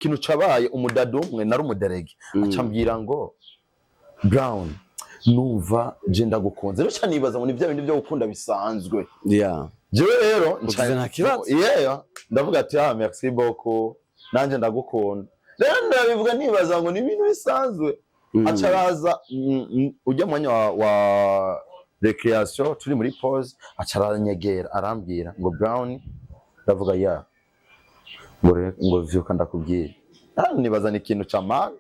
kintu cabaye umudado umwe nari umuderege acambwira ngo Brown numva je ndagukunze rero cyanibaza ngo ni bya bindi byo gukunda bisanzwe jewe rero nta kibazo ndavuga ati merci beaucoup nanje ndagukunda rero ndabivuga nibaza ngo ni ibintu bisanzwe acaraza ujya mwanya wa recreation turi muri pause acaranyegera arambwira ngo Brown ndavuga ngo vyuka ndakubwira nibaza ni ikintu camara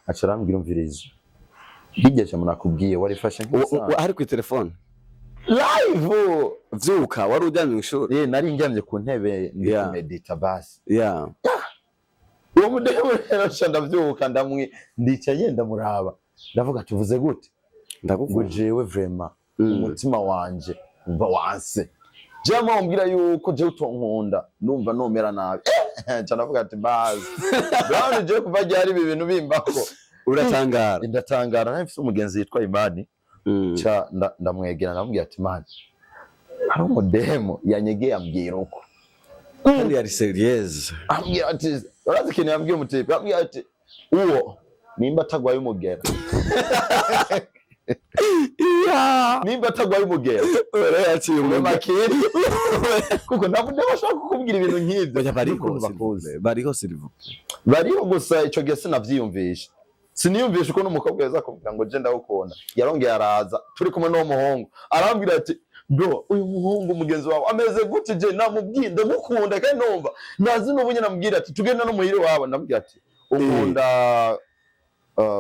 acarambwira umvirizo hirya cyane nakubwiye warifashe nk'isa ari ku telefone live vyuka wari ujyanye mu ishuri nari njyamye ku ntebe ndi medita basi uwo mudemo rero ndavyuka ndicaye ndamuraba ndavuga tuvuze gute ndagujewe vraiment umutima wanje umva wanse jama umbwira yuko je utonkunda numva nomera nabi cyanavuga ati basi Brown je kuva ryari ibi bintu bimbako uratangara ndatangara nafise umugenzi yitwa Imani cha ndamwegera namubwira ati Imani hari umudemo yanyegeye ambwira uko kandi yari serious ambwira ati urazi kintu yambwiye umutipe ambwira ati uwo nimba atagwaye umugera nimba atagwaye umugera yaciye makeri kuko ndavuga bashaka kukubwira ibintu nk'ibyo bariho sirivu bariho gusa ico gihe sinavyiyumvisha siniyumvisha uko n'umukobwa yaza kuvuga ngo je ndagukunda yarongeye araza turi kumwe n'uwo muhungu arambwira ati bro uyu muhungu mugenzi wawe ameze gute je namubwiye ndagukunda kandi numva nazi n'ubunye namubwira ati tugenda no muhire wabo ndamubwira ati ukunda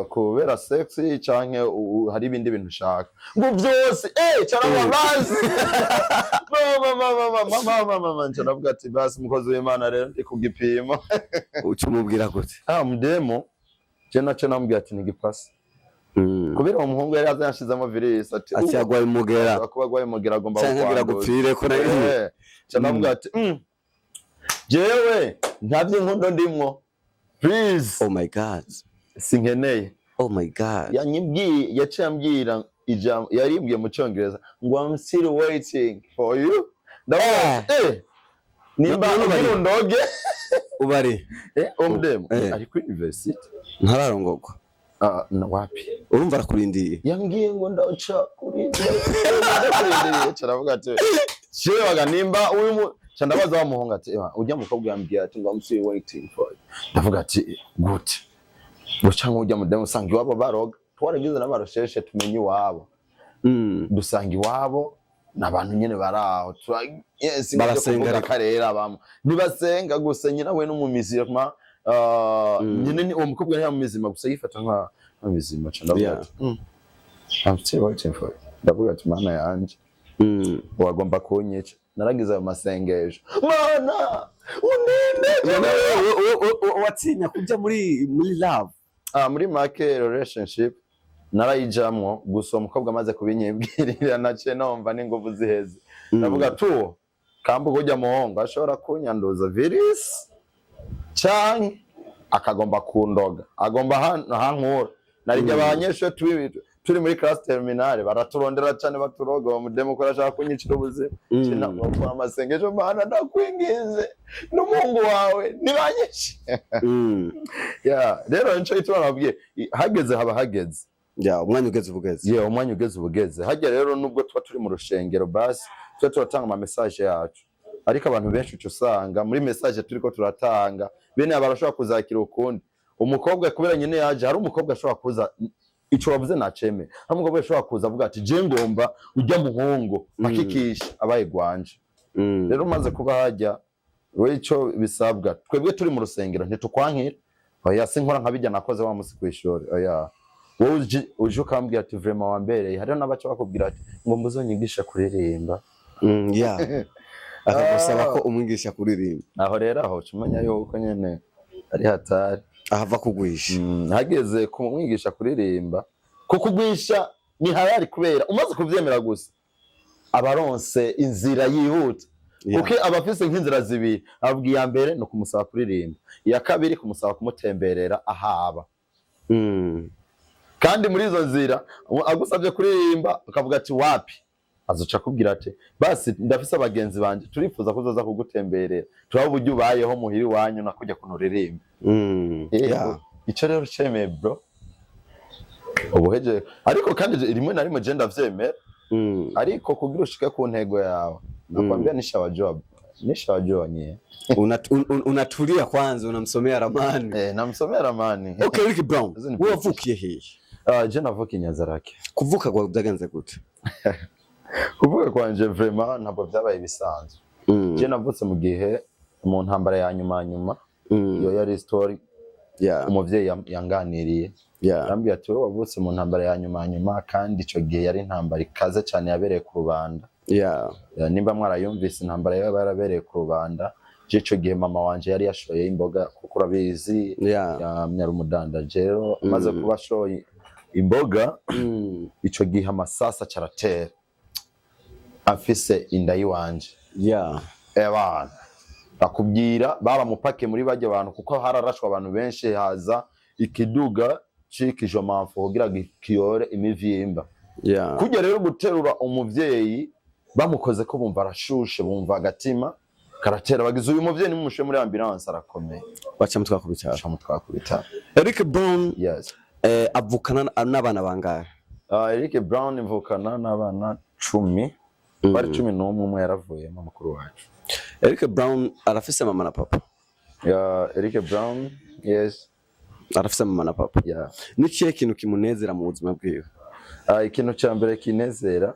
kubera sexy canke hari ibindi bintu ushaka ngo byose cyangwa bazi mama ndavuga ati basi mukozi w'Imana rero ndi kugipima ucumubwira gute mudemo je naco namubwira ati nigipasi kubera uwo muhungu yari azanshizamo virus ati yagwaye umugera akubagwaye umugera agomba gukwanduza gupfire ko nayo cyanavuga ati jewe ntavye inkondo ndimwo please oh my god sinkeneye oh my god yaciye ambwira ijambo yarimbwiye mu cyongereza ngo I'm still waiting for you nimba ndoge ubari omdem ari ku university ntararongogwa wapi urumva arakurindiye yambwiye ngo ndaca kurindiye cyaravuga ati cyewaga nimba uyu cyandabaza wa muhungu ati ujya mukobwa yambwiye ati ngo I'm still waiting for you ndavuga ati good Bucanga ujya mudemo usanga iwabo baroga twaragize n'abarosheshe tumenye iwabo dusanga iwabo n'abantu nyene baraho barasenga karera bamwe nibasenga gusa nyina we n'umumizima nyine uwo mukobwa yari mumizima gusa yifata nka mumizima cyane I'm still waiting for you ndavuga ati mana yanje wagomba kunyica naragize ayo masengesho mana uninde watinya kujya muri love muri make relationship narayijamwo gusa umukobwa amaze kubinyibwirira nace nomva n'inguvu ziheze ndavuga tu kambugo ujya muhongo ashobora kunyanduza virus cyane akagomba kundoga agomba hankura narijya abanyeshure turi muri class terminale baraturondera cyane baturoga bamudemo ko arashaka kunyicira ubuzima cyina bakora amasengesho mana ndakwingize n'umuhungu wawe nibanyishe rero nco itwa nabwiye hageze haba hageze umwanya ugeze ubugeze umwanya ugeze ubugeze hajya rero nubwo tuba turi mu rushengero basi twa turatanga ama message yacu ariko abantu benshi usanga muri message turiko turatanga bene abarashobora kuzakira ukundi umukobwa kubera nyine yaje hari umukobwa ashobora kuza ico wavuze naceme hari umukobwa ashobora kuza avuga ati je ngomba ujya muhungu akikisha abaye gwanje rero umaze kuba hajya we ico bisabwa twebwe turi mu rusengero ntitukwankira oya sinkora nkabijya nakoze wa musi kwishore oya wowe uje ukambwira ati vraiment wambereye hari n'abaca bakubwira ati ngo mbuzonyigisha kuririmba akagusaba ko umwigisha kuririmba aho rero aho cumenya yuko nyene ari hatari ahava kugwisha hageze kumwigisha kuririmba kukugwisha ni hayari kubera umaze kuvyemera gusa abaronse inzira yihuta uke abafise nk'inzira zibiri abwiye mbere no kumusaba kuririmba iya kabiri kumusaba kumutemberera ahaba kandi muri izo nzira agusabye kuririmba akavuga ati wapi azoca kubwira ati basi ndafise abagenzi banje turifuza kuzoza kugutemberera turaba uburyo ubayeho muhiri wanyu nakujya kunuririmba ico rero cemeye bro ubuheje ariko kandi rimwe na rimwe je ndavyemera ariko kugira ushike ku ntego yawe nakwambia nishawajoa nye unatulia kwanza unamsomea ramani namsomea ramani. Okay, Ricky Brown wewe wavukiye hehe? Je navukiye Nyanzarake. Kuvuka kwa byagenze gute? Kuvuka kwanje vraiment ntabwo byabaye bisanzwe. Je navutse mu gihe mu ntambara ya nyuma iyo yari story umuvyeyi yanganiriye yambwiye ati wowe wavutse mu ntambara ya nyuma kandi ico gihe yari intambara ikaze cyane yabereye ku Rubanda. Nimba mwarayumvise intambara yarabereye ku Rubanda je ico gihe mama wanje yari yashoye imboga kuko urabizi yamyara umudanda rero maze kuba ashoye imboga ico gihe amasasa caratera afise inda yiwanje ebana bakubwira baramupake muri bajye abantu kuko hararashwa abantu benshi haza ikiduga cikije amamfu kugira gikiyore imivyimba kujya rero guterura umuvyeyi bamukoze ko bumva arashushe bumva agatima karatera bagize uyu muvyeyi nimushe muri ambulance arakomeye baca mutwakubita Ricky Brown avukana n'abana bangahe? Ricky Brown mvukana n'abana 10 bari 11 umwe yaravuye mu mukuru wacu. Ricky Brown arafise mama na papa? Ricky Brown yes arafise mama na papa. Ni kihe kintu kimunezera mu buzima bwiwe? Ikintu cya mbere kinezera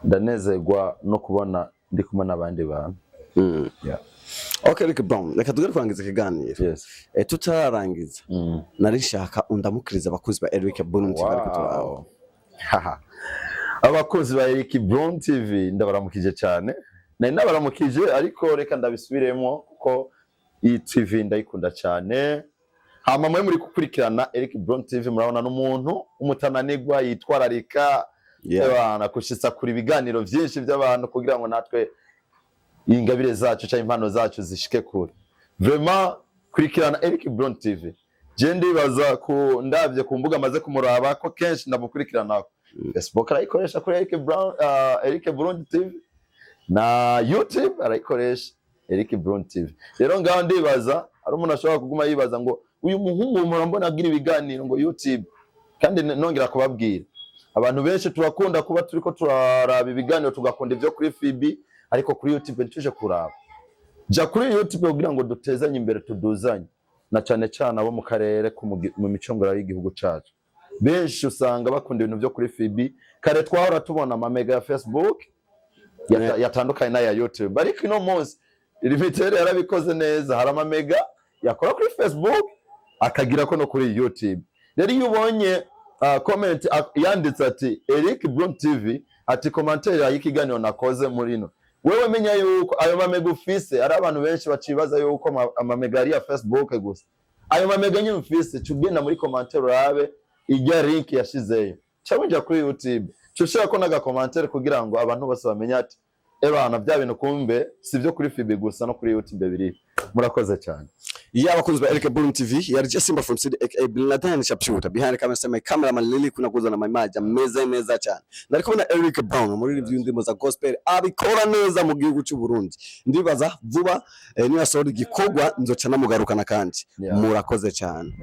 ndanezerwa no kubona ndi kumwe n'abandi bantu. Okay, Ricky Brown reka tugere kurangiza ikiganiro. Tutararangiza nari nshaka undamukiriza abakozi ba Ricky Brown TV ariko turaho. Abakozi ba Ricky Brown TV ndabaramukije cyane. Nari nabaramukije ariko reka ndabisubiremo kuko iyi TV ndayikunda cyane. Hama mwe muri gukurikirana Ricky Brown TV murabona n'umuntu umutananirwa yitwararika y'abana kushitsa kuri biganiro byinshi by'abantu kugira ngo natwe ingabire zacu cyangwa impano zacu zishike kure. Vraiment kurikirana Ricky Brown TV. Je ndibaza ku ndavye ku mbuga maze kumuraba ko kenshi ndamukurikirana Facebook arayikoresha kuri Ricky Brown TV na YouTube arayikoresha Ricky Brown TV. Rero ngaho ndibaza ari umuntu ashobora kuguma yibaza ngo uyu muhungu murambona agira ibiganiro ngo YouTube kandi nongera kubabwira abantu benshi turakunda kuba turiko turaraba ibiganiro tugakunda ivyo kuri FB ariko kuri YouTube ntuje kuraba ja kuri YouTube kugira ngo dutezanye imbere tuduzanye na cyane cyane abo mu karere mu micongora y'igihugu cacu benshi usanga bakunda ibintu byo kuri FB kare twahora tubona amamega ya Facebook yatandukanye na ya YouTube ariko ino munsi limitere yarabikoze neza hari amamega yakora kuri Facebook akagira ko no kuri YouTube. Rero iyo ubonye comment yanditse ati Ricky Brown TV ati commentaire y'ikiganiro nakoze muri no wewe menya yuko ayo mamega ufise ari abantu benshi bacibaza yuko amamega ari ya Facebook gusa ayo mamega nyine ufise cugenda muri commentaire urabe ijya link yashizeyo cyabunja kuri YouTube cushira ko naga commentaire kugira ngo abantu bose bamenye ati ebana bya bintu kumbe sivyo kuri FB gusa no kuri YouTube biri. Murakoze cyane. Abakunzi ba Ricky Brown TV yari Simba from City aka Bin Laden Sharpshooter behind camera cameraman Lily kuna kuza na maimaja meza cyane. Nari kubona Ricky Brown muri review ndimo za gospel abikora neza mu gihugu cy'u Burundi. Ndibaza vuba niyo asora igikorwa nzoca namugarukana kandi murakoze cyane.